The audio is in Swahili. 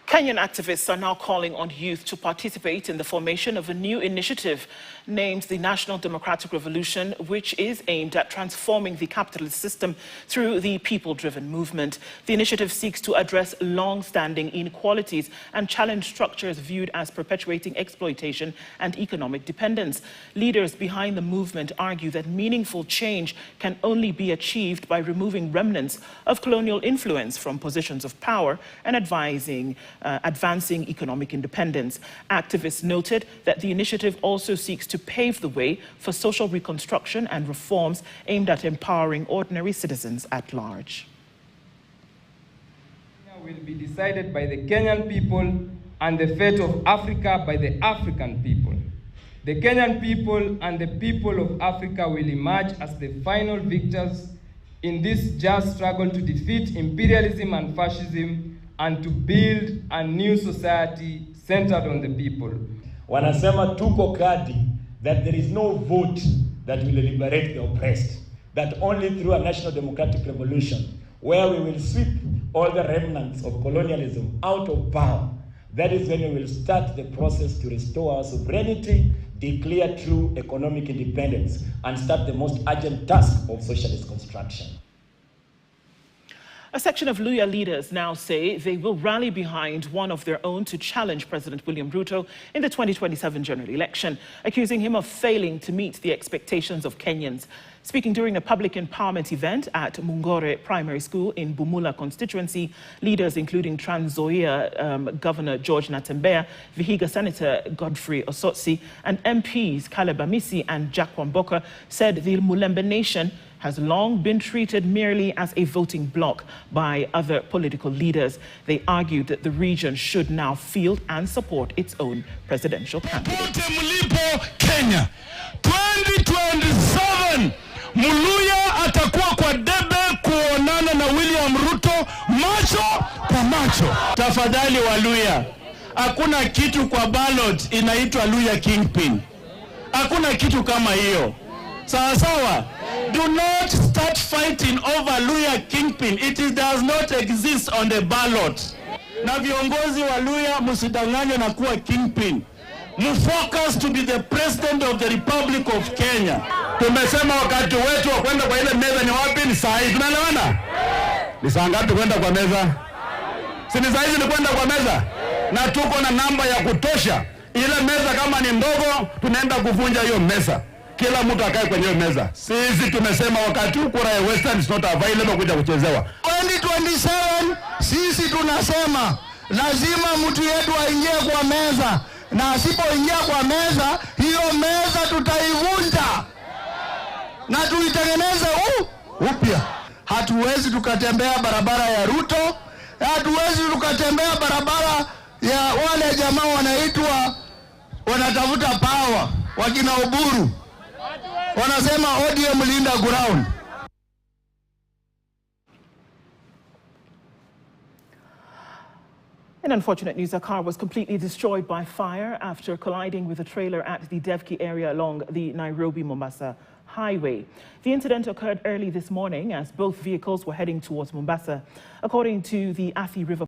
Kenyan activists are now calling on youth to participate in the formation of a new initiative named the National Democratic Revolution, which is aimed at transforming the capitalist system through the people-driven movement. The initiative seeks to address long-standing inequalities and challenge structures viewed as perpetuating exploitation and economic dependence. Leaders behind the movement argue that meaningful change can only be achieved by removing remnants of colonial influence from positions of power and advancing economic independence. Activists noted that the initiative also seeks to pave the way for social reconstruction and reforms aimed at empowering ordinary citizens at large. Will be decided by the Kenyan people and the fate of Africa by the African people. The Kenyan people and the people of Africa will emerge as the final victors in this just struggle to defeat imperialism and fascism and to build a new society centered on the people. Wanasema tuko kadi, that there is no vote that will liberate the oppressed, that only through a national democratic revolution where we will sweep all the remnants of colonialism out of power, that is when we will start the process to restore our sovereignty, declare true economic independence, and start the most urgent task of socialist construction. A section of Luya leaders now say they will rally behind one of their own to challenge President William Ruto in the 2027 general election, accusing him of failing to meet the expectations of Kenyans. Speaking during a public empowerment event at Mungore Primary School in Bumula constituency, leaders including Trans Nzoia Governor George Natembeya, Vihiga Senator Godfrey Osotsi, and MPs Caleb Amisi and Jack Wamboka said the Mulembe Nation has long been treated merely as a voting bloc by other political leaders. They argued that the region should now field and support its own presidential candidate. Kenya 2027 Muluya atakuwa kwa debe kuonana na William Ruto macho kwa macho. Tafadhali Waluya, hakuna kitu kwa ballot inaitwa Luya Kingpin. Hakuna kitu kama hiyo. Sawa sawa? Do not start fighting over Luya Kingpin. It does not exist on the ballot. Na viongozi wa Luya msidanganywe na kuwa Kingpin. Mfocus to be the president of the Republic of Kenya. Tumesema wakati wetu wa kwenda kwa ile meza ni wapi? Ni saa hii. Tunaelewana? Ni saa ngapi kwenda kwa meza? Si ni saa hizi ni kwenda kwa meza? Na tuko na namba ya kutosha. Ile meza kama ni ndogo, tunaenda kuvunja hiyo meza. Kila mtu akae kwenye hiyo meza. Sisi tumesema wakati kura ya Western is not available kuja kuchezewa. 2027 sisi tunasema lazima mtu yetu aingie kwa meza, na asipoingia kwa meza, hiyo meza tutaivunja na tuitengeneze upya. Hatuwezi tukatembea barabara ya Ruto, hatuwezi tukatembea barabara ya wale jamaa wanaitwa wanatafuta power, wakina Oburu. Wanasema ODM linda ground. In unfortunate news, a car was completely destroyed by fire after colliding with a trailer at the Devki area along the Nairobi-Mombasa highway. The incident occurred early this morning as both vehicles were heading towards Mombasa. According to the Athi River